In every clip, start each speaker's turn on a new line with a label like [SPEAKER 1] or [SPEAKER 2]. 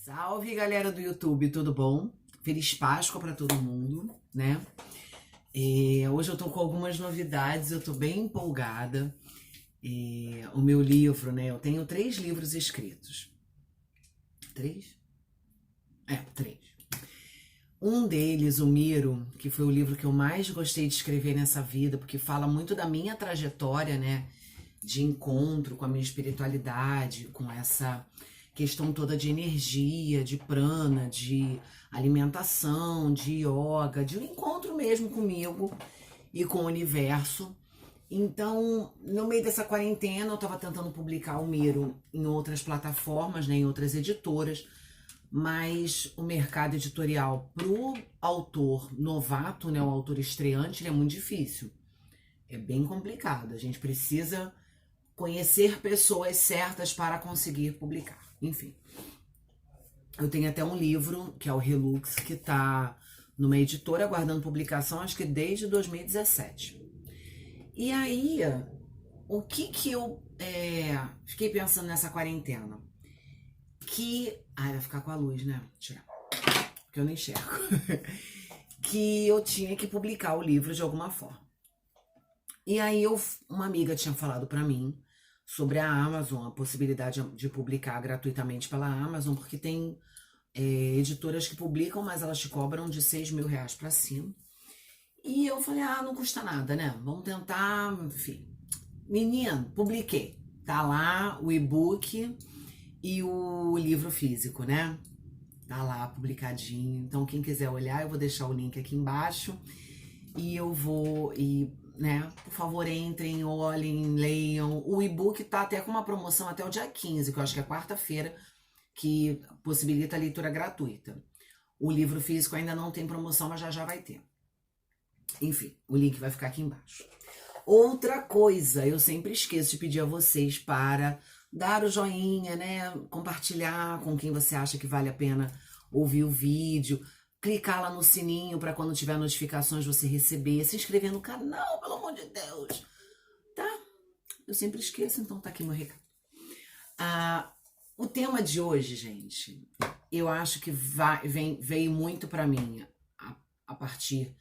[SPEAKER 1] Salve, galera do YouTube, tudo bom? Feliz Páscoa para todo mundo, né? Hoje eu tô com algumas novidades, eu tô bem empolgada. O meu livro, né? Eu tenho 3 livros escritos. 3? É, 3. Um deles, o Miro, que foi o livro que eu mais gostei de escrever nessa vida, porque fala muito da minha trajetória, né? De encontro com a minha espiritualidade, com essa questão toda de energia, de prana, de alimentação, de yoga, de um encontro mesmo comigo e com o universo. Então, no meio dessa quarentena, eu estava tentando publicar o Miro em outras plataformas, né, em outras editoras, mas o mercado editorial pro autor novato, né, o autor estreante, ele é muito difícil. É bem complicado. A gente precisa conhecer pessoas certas para conseguir publicar. Enfim, eu tenho até um livro, que é o Relux, que está numa editora aguardando publicação, acho que desde 2017. E aí, o que eu fiquei pensando nessa quarentena? Vai ficar com a luz, né? Tirar, porque eu não enxergo. Que eu tinha que publicar o livro de alguma forma. E aí, uma amiga tinha falado para mim sobre a Amazon, a possibilidade de publicar gratuitamente pela Amazon, porque tem editoras que publicam, mas elas te cobram de R$6.000 para cima. E eu falei, não custa nada, né? Vamos tentar, enfim. Menino, publiquei. Tá lá o e-book e o livro físico, né? Tá lá publicadinho. Então, quem quiser olhar, eu vou deixar o link aqui embaixo. E eu vou, né? Por favor, entrem, olhem, leiam. O e-book tá até com uma promoção até o dia 15, que eu acho que é quarta-feira, que possibilita a leitura gratuita. O livro físico ainda não tem promoção, mas já vai ter. Enfim, o link vai ficar aqui embaixo. Outra coisa, eu sempre esqueço de pedir a vocês para dar o joinha, né? Compartilhar com quem você acha que vale a pena ouvir o vídeo, clicar lá no sininho para quando tiver notificações você receber, se inscrever no canal, pelo amor de Deus, tá? Eu sempre esqueço, então tá aqui meu recado. O tema de hoje, gente, eu acho que veio muito para mim a partir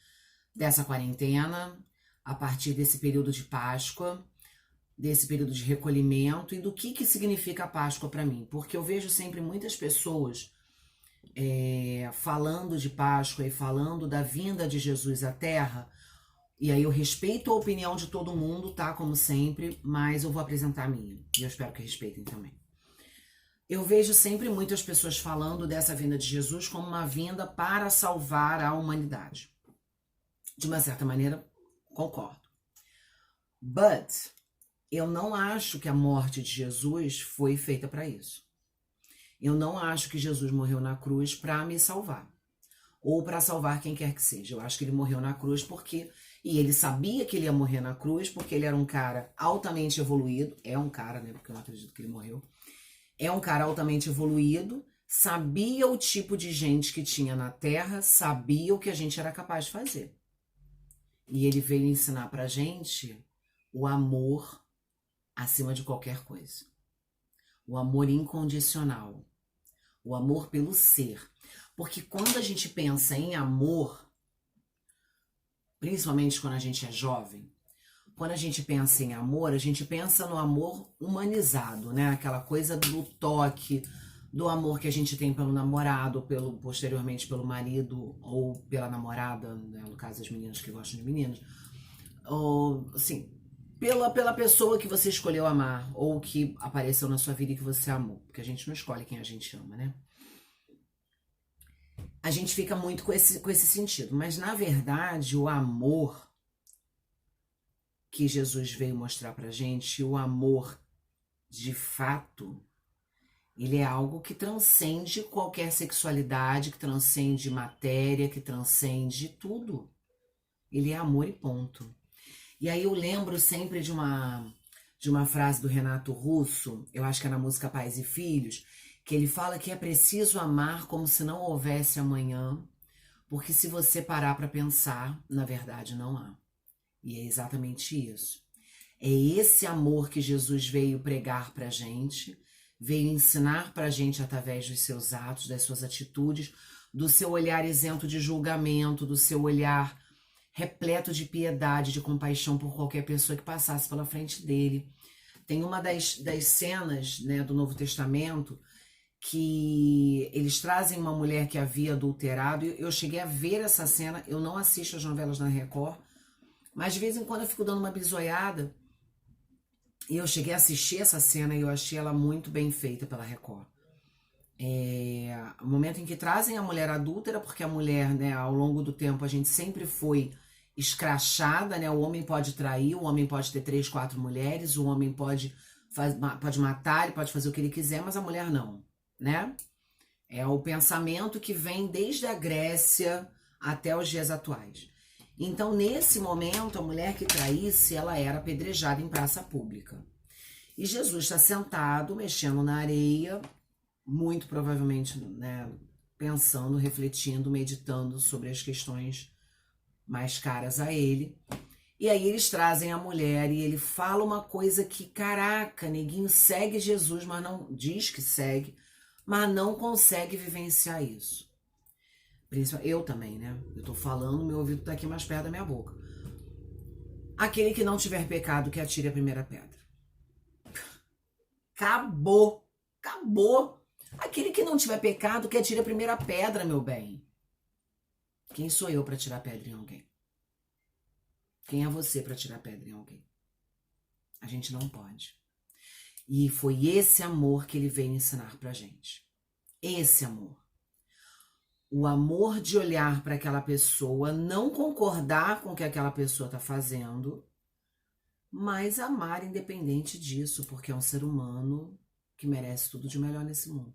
[SPEAKER 1] dessa quarentena, a partir desse período de Páscoa, desse período de recolhimento e do que significa a Páscoa para mim. Porque eu vejo sempre muitas pessoas falando de Páscoa e falando da vinda de Jesus à Terra, e aí eu respeito a opinião de todo mundo, tá? Como sempre, mas eu vou apresentar a minha, e eu espero que respeitem também. Eu vejo sempre muitas pessoas falando dessa vinda de Jesus como uma vinda para salvar a humanidade. De uma certa maneira, concordo. But eu não acho que a morte de Jesus foi feita para isso. Eu não acho que Jesus morreu na cruz para me salvar. Ou para salvar quem quer que seja. Eu acho que ele morreu na cruz porque... E ele sabia que ele ia morrer na cruz porque ele era um cara altamente evoluído. É um cara, né? Porque eu não acredito que ele morreu. É um cara altamente evoluído. Sabia o tipo de gente que tinha na Terra. Sabia o que a gente era capaz de fazer. E ele veio ensinar pra gente o amor acima de qualquer coisa. O amor incondicional. O amor pelo ser. Porque quando a gente pensa em amor, principalmente quando a gente é jovem, quando a gente pensa em amor, a gente pensa no amor humanizado, né? Aquela coisa do toque, do amor que a gente tem pelo namorado, ou posteriormente pelo marido, ou pela namorada, né? No caso das meninas que gostam de meninos, ou assim, pela pessoa que você escolheu amar, ou que apareceu na sua vida e que você amou, porque a gente não escolhe quem a gente ama, né? A gente fica muito com esse sentido, mas na verdade o amor que Jesus veio mostrar pra gente, o amor de fato, ele é algo que transcende qualquer sexualidade, que transcende matéria, que transcende tudo. Ele é amor e ponto. E aí eu lembro sempre de uma frase do Renato Russo, eu acho que é na música Pais e Filhos, que ele fala que é preciso amar como se não houvesse amanhã, porque se você parar para pensar, na verdade não há. E é exatamente isso. É esse amor que Jesus veio pregar pra gente, veio ensinar pra gente através dos seus atos, das suas atitudes, do seu olhar isento de julgamento, do seu olhar repleto de piedade, de compaixão por qualquer pessoa que passasse pela frente dele. Tem uma das cenas, né, do Novo Testamento que eles trazem uma mulher que havia adulterado. Eu cheguei a ver essa cena, eu não assisto as novelas na Record, mas de vez em quando eu fico dando uma bisoiada, e eu cheguei a assistir essa cena e eu achei ela muito bem feita pela Record. O momento em que trazem a mulher adúltera, porque a mulher, né, ao longo do tempo, a gente sempre foi escrachada, né? O homem pode trair, o homem pode ter 3, 4 mulheres, o homem pode matar, ele pode fazer o que ele quiser, mas a mulher não, né? É o pensamento que vem desde a Grécia até os dias atuais. Então, nesse momento, a mulher que traísse, ela era apedrejada em praça pública. E Jesus está sentado, mexendo na areia, muito provavelmente, né, pensando, refletindo, meditando sobre as questões mais caras a ele. E aí eles trazem a mulher e ele fala uma coisa que, caraca, neguinho segue Jesus, mas não diz que segue, mas não consegue vivenciar isso. Eu também, né? Eu tô falando, meu ouvido tá aqui mais perto da minha boca. Aquele que não tiver pecado, que atire a primeira pedra. Acabou. Acabou. Aquele que não tiver pecado, que atire a primeira pedra, meu bem. Quem sou eu para tirar pedra em alguém? Quem é você para tirar pedra em alguém? A gente não pode. E foi esse amor que ele veio ensinar pra gente. Esse amor. O amor de olhar para aquela pessoa, não concordar com o que aquela pessoa está fazendo, mas amar independente disso, porque é um ser humano que merece tudo de melhor nesse mundo.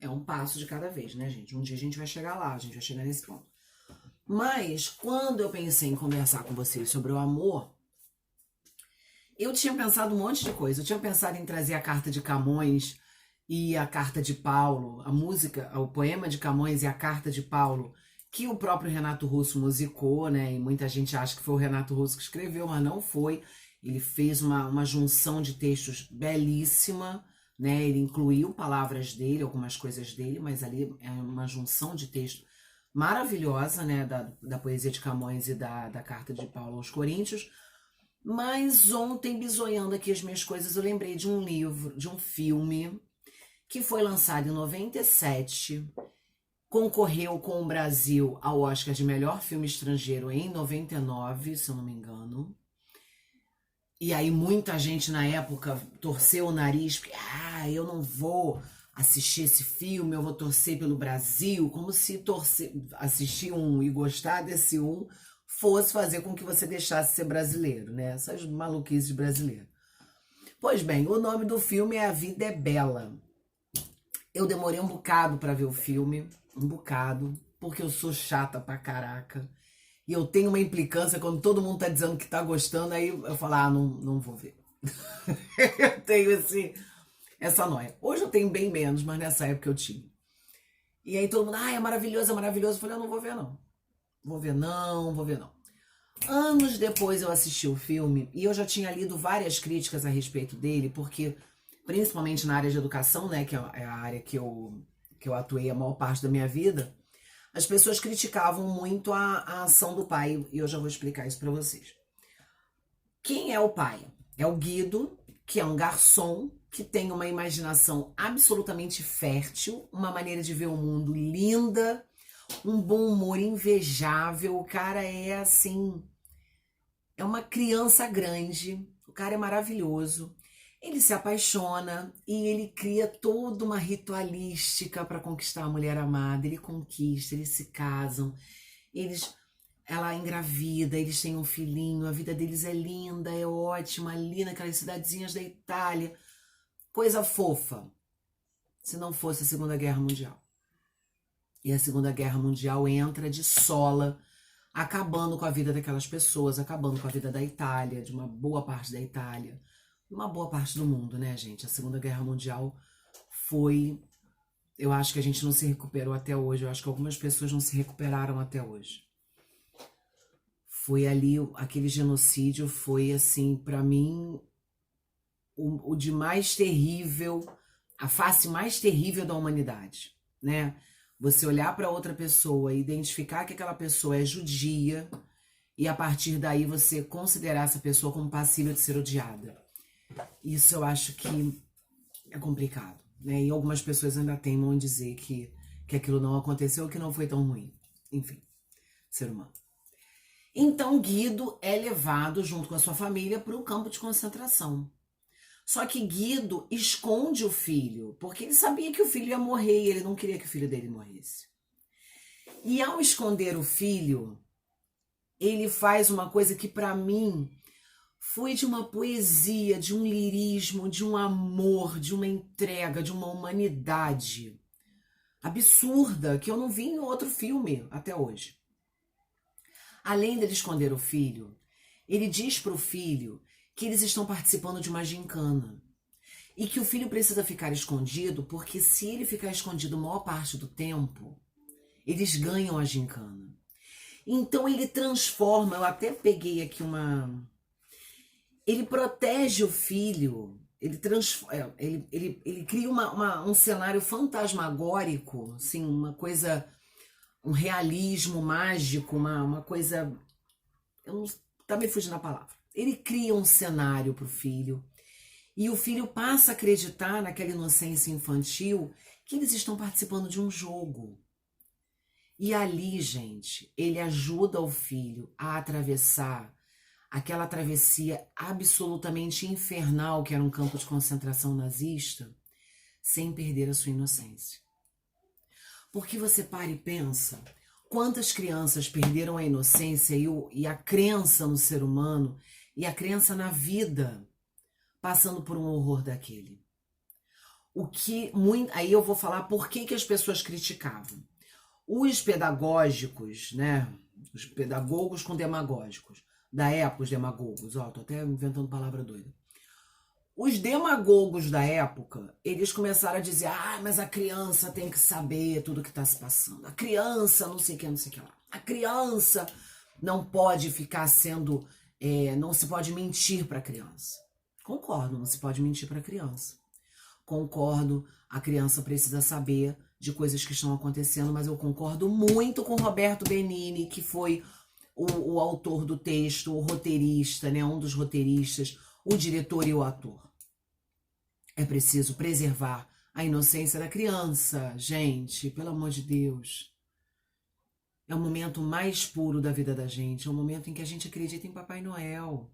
[SPEAKER 1] É um passo de cada vez, né, gente? Um dia a gente vai chegar lá, a gente vai chegar nesse ponto. Mas quando eu pensei em conversar com vocês sobre o amor, eu tinha pensado um monte de coisa. Eu tinha pensado em trazer a carta de Camões e a carta de Paulo, a música, o poema de Camões e a carta de Paulo, que o próprio Renato Russo musicou, né? E muita gente acha que foi o Renato Russo que escreveu, mas não foi. Ele fez uma junção de textos belíssima, né? Ele incluiu palavras dele, algumas coisas dele, mas ali é uma junção de texto maravilhosa, né? Da poesia de Camões e da carta de Paulo aos Coríntios. Mas ontem, bisoiando aqui as minhas coisas, eu lembrei de um livro, de um filme que foi lançado em 97, concorreu com o Brasil ao Oscar de melhor filme estrangeiro em 99, se eu não me engano. E aí muita gente na época torceu o nariz, porque eu não vou assistir esse filme, eu vou torcer pelo Brasil, como se assistir um e gostar desse um fosse fazer com que você deixasse de ser brasileiro, né? Essas maluquices de brasileiro. Pois bem, o nome do filme é A Vida é Bela. Eu demorei um bocado para ver o filme, um bocado, porque eu sou chata pra caraca. E eu tenho uma implicância quando todo mundo tá dizendo que tá gostando, aí eu falo, não vou ver. Eu tenho essa noia. Hoje eu tenho bem menos, mas nessa época eu tinha. E aí todo mundo, é maravilhoso, é maravilhoso. Eu falei, eu não vou ver não. Vou ver não. Anos depois eu assisti o filme e eu já tinha lido várias críticas a respeito dele, porque principalmente na área de educação, né, que é a área que eu atuei a maior parte da minha vida, as pessoas criticavam muito a ação do pai, e eu já vou explicar isso para vocês. Quem é o pai? É o Guido, que é um garçom que tem uma imaginação absolutamente fértil, uma maneira de ver o mundo linda, um bom humor invejável. O cara é assim, é uma criança grande, o cara é maravilhoso. Ele se apaixona e ele cria toda uma ritualística para conquistar a mulher amada. Ele conquista, eles se casam, ela engravida, eles têm um filhinho, a vida deles é linda, é ótima, ali naquelas cidadezinhas da Itália. Coisa fofa, se não fosse a Segunda Guerra Mundial. E a Segunda Guerra Mundial entra de sola, acabando com a vida daquelas pessoas, acabando com a vida da Itália, de uma boa parte da Itália. Uma boa parte do mundo, né, gente? A Segunda Guerra Mundial foi... Eu acho que a gente não se recuperou até hoje. Eu acho que algumas pessoas não se recuperaram até hoje. Foi ali, aquele genocídio foi, assim, pra mim, o de mais terrível, a face mais terrível da humanidade, né? Você olhar para outra pessoa e identificar que aquela pessoa é judia e a partir daí você considerar essa pessoa como passível de ser odiada. Isso eu acho que é complicado, né? E algumas pessoas ainda teimam em dizer que aquilo não aconteceu, que não foi tão ruim. Enfim, ser humano. Então Guido é levado junto com a sua família para o campo de concentração. Só que Guido esconde o filho, porque ele sabia que o filho ia morrer e ele não queria que o filho dele morresse. E ao esconder o filho, ele faz uma coisa que para mim foi de uma poesia, de um lirismo, de um amor, de uma entrega, de uma humanidade absurda que eu não vi em outro filme até hoje. Além dele esconder o filho, ele diz para o filho que eles estão participando de uma gincana e que o filho precisa ficar escondido porque se ele ficar escondido a maior parte do tempo, eles ganham a gincana. Então ele transforma, eu até peguei aqui ele protege o filho, ele cria um cenário fantasmagórico, assim, uma coisa, um realismo mágico, uma coisa, tá me fugindo a palavra. Ele cria um cenário para o filho e o filho passa a acreditar naquela inocência infantil que eles estão participando de um jogo. E ali, gente, ele ajuda o filho a atravessar aquela travessia absolutamente infernal que era um campo de concentração nazista, sem perder a sua inocência. Porque você para e pensa, quantas crianças perderam a inocência e a crença no ser humano e a crença na vida, passando por um horror daquele. Aí eu vou falar por que as pessoas criticavam. Os pedagógicos, né? Os pedagogos com demagógicos, da época, os demagogos, tô até inventando palavra doida. Os demagogos da época, eles começaram a dizer, mas a criança tem que saber tudo que está se passando. A criança não sei o que, não sei o que lá. A criança não pode ficar sendo, não se pode mentir para a criança. Concordo, não se pode mentir para a criança. Concordo, a criança precisa saber de coisas que estão acontecendo, mas eu concordo muito com Roberto Benigni, que foi o autor do texto, o roteirista, né, um dos roteiristas, o diretor e o ator. É preciso preservar a inocência da criança, gente, pelo amor de Deus. É o momento mais puro da vida da gente, é o momento em que a gente acredita em Papai Noel.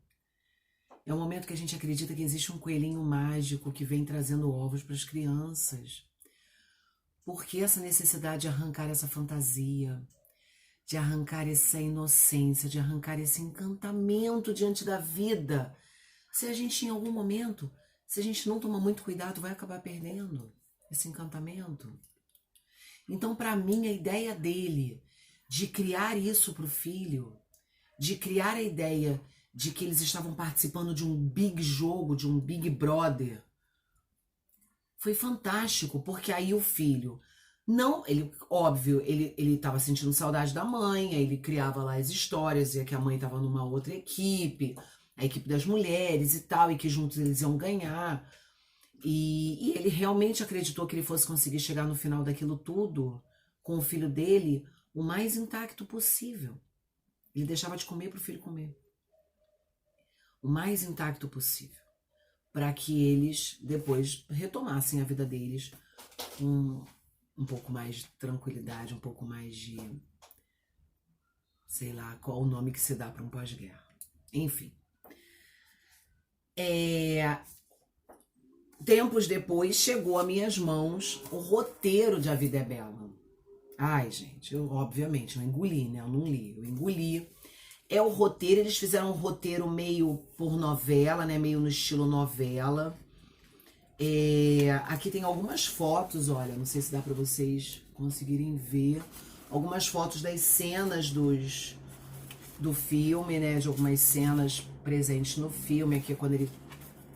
[SPEAKER 1] É o momento que a gente acredita que existe um coelhinho mágico que vem trazendo ovos para as crianças. Por que essa necessidade de arrancar essa fantasia, de arrancar essa inocência, de arrancar esse encantamento diante da vida? Se a gente, em algum momento, se a gente não tomar muito cuidado, vai acabar perdendo esse encantamento. Então, para mim, a ideia dele de criar isso para o filho, de criar a ideia de que eles estavam participando de um big jogo, de um Big Brother, foi fantástico, porque aí o filho, óbvio, ele estava sentindo saudade da mãe, aí ele criava lá as histórias, e que a mãe estava numa outra equipe, a equipe das mulheres e tal, e que juntos eles iam ganhar. E ele realmente acreditou que ele fosse conseguir chegar no final daquilo tudo com o filho dele o mais intacto possível. Ele deixava de comer para o filho comer. O mais intacto possível. Para que eles depois retomassem a vida deles com um pouco mais de tranquilidade, um pouco mais de... sei lá qual o nome que se dá para um pós-guerra. Enfim. Tempos depois chegou a minhas mãos o roteiro de A Vida é Bela. Ai, gente, eu obviamente não engoli, né? Eu não li, eu engoli. É o roteiro, eles fizeram um roteiro meio por novela, né? Meio no estilo novela. Aqui tem algumas fotos, olha, não sei se dá pra vocês conseguirem ver. Algumas fotos das cenas do filme, né? De algumas cenas presentes no filme. Aqui é quando ele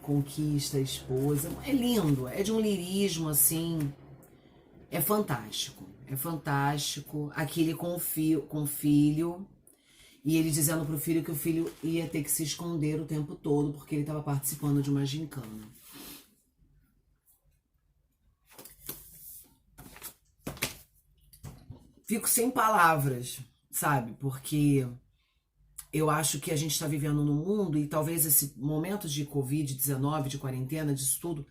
[SPEAKER 1] conquista a esposa. É lindo, é de um lirismo, assim. É fantástico, é fantástico. Aqui ele com o filho. E ele dizendo pro filho que o filho ia ter que se esconder o tempo todo porque ele estava participando de uma gincana. Fico sem palavras, sabe? Porque eu acho que a gente está vivendo num mundo, e talvez esse momento de Covid-19, de quarentena, disso tudo,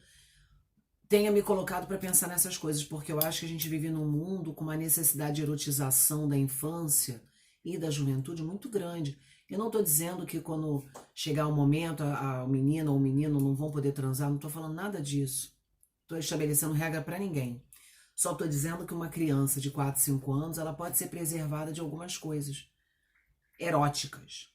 [SPEAKER 1] tenha me colocado para pensar nessas coisas, porque eu acho que a gente vive num mundo com uma necessidade de erotização da infância e da juventude muito grande. Eu não estou dizendo que quando chegar o momento, a menina ou o menino não vão poder transar, não estou falando nada disso. Estou estabelecendo regra para ninguém. Só estou dizendo que uma criança de 4, 5 anos, ela pode ser preservada de algumas coisas eróticas.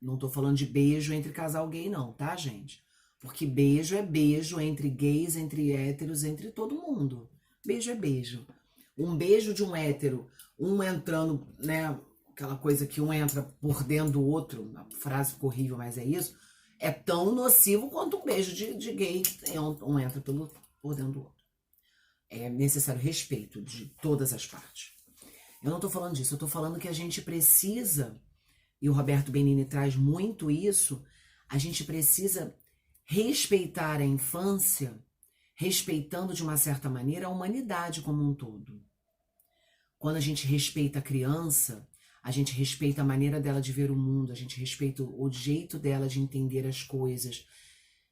[SPEAKER 1] Não tô falando de beijo entre casal gay não, tá, gente? Porque beijo é beijo entre gays, entre héteros, entre todo mundo. Beijo é beijo. Um beijo de um hétero, um entrando, né, aquela coisa que um entra por dentro do outro, a frase ficou horrível, mas é isso, é tão nocivo quanto um beijo de gay que um entra por dentro do outro. É necessário respeito de todas as partes. Eu não tô falando disso, eu tô falando que a gente precisa, e o Roberto Benigni traz muito isso, a gente precisa respeitar a infância, respeitando de uma certa maneira a humanidade como um todo. Quando a gente respeita a criança, a gente respeita a maneira dela de ver o mundo, a gente respeita o jeito dela de entender as coisas.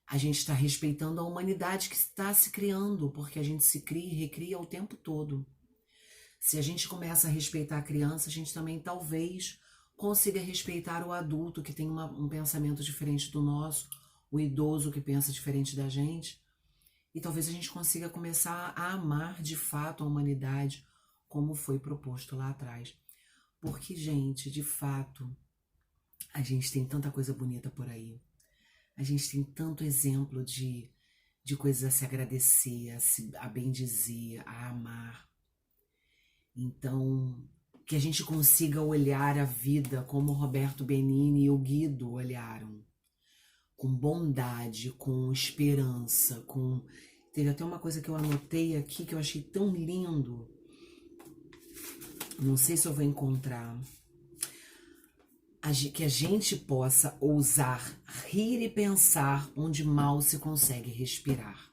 [SPEAKER 1] A gente está respeitando a humanidade que está se criando, porque a gente se cria e recria o tempo todo. Se a gente começa a respeitar a criança, a gente também talvez consiga respeitar o adulto que tem um pensamento diferente do nosso, o idoso que pensa diferente da gente. E talvez a gente consiga começar a amar de fato a humanidade como foi proposto lá atrás. Porque, gente, de fato, a gente tem tanta coisa bonita por aí. A gente tem tanto exemplo de coisas a se agradecer, a bendizer, a amar. Então, que a gente consiga olhar a vida como o Roberto Benigni e o Guido olharam. Com bondade, com esperança, com... Teve até uma coisa que eu anotei aqui que eu achei tão lindo. Não sei se eu vou encontrar. Que a gente possa ousar rir e pensar onde mal se consegue respirar.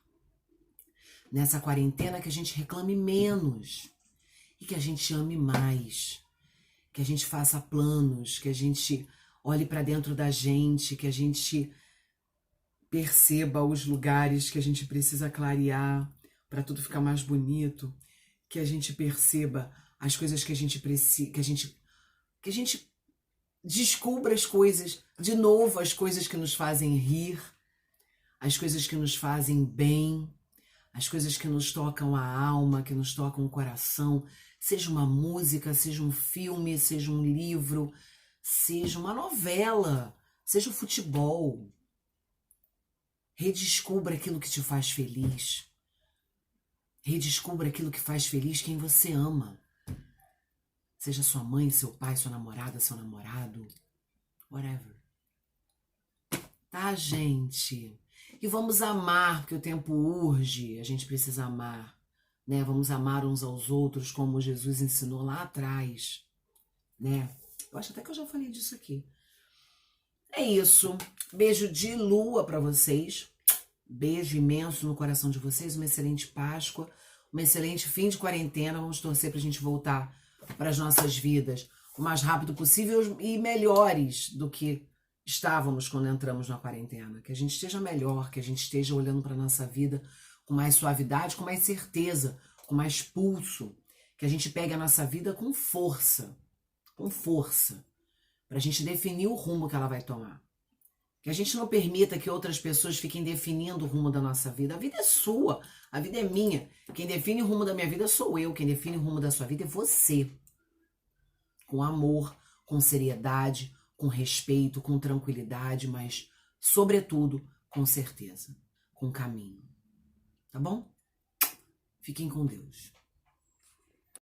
[SPEAKER 1] Nessa quarentena que a gente reclame menos e que a gente ame mais. Que a gente faça planos, que a gente olhe para dentro da gente, que a gente perceba os lugares que a gente precisa clarear para tudo ficar mais bonito, que a gente perceba as coisas que a gente precisa, que a gente descubra as coisas, de novo, as coisas que nos fazem rir, as coisas que nos fazem bem, as coisas que nos tocam a alma, que nos tocam o coração, seja uma música, seja um filme, seja um livro, seja uma novela, seja o futebol. Redescubra aquilo que te faz feliz. Redescubra aquilo que faz feliz quem você ama. Seja sua mãe, seu pai, sua namorada, seu namorado. Whatever. Tá, gente? E vamos amar, porque o tempo urge. A gente precisa amar. Né? Vamos amar uns aos outros como Jesus ensinou lá atrás. Né? Eu acho até que eu já falei disso aqui. É isso. Beijo de lua pra vocês. Beijo imenso no coração de vocês. Uma excelente Páscoa. Um excelente fim de quarentena. Vamos torcer pra gente voltar para as nossas vidas o mais rápido possível e melhores do que estávamos quando entramos na quarentena. Que a gente esteja melhor, que a gente esteja olhando para a nossa vida com mais suavidade, com mais certeza, com mais pulso. Que a gente pegue a nossa vida com força, para a gente definir o rumo que ela vai tomar. Que a gente não permita que outras pessoas fiquem definindo o rumo da nossa vida. A vida é sua, a vida é minha. Quem define o rumo da minha vida sou eu. Quem define o rumo da sua vida é você. Com amor, com seriedade, com respeito, com tranquilidade, mas, sobretudo, com certeza, com caminho. Tá bom? Fiquem com Deus.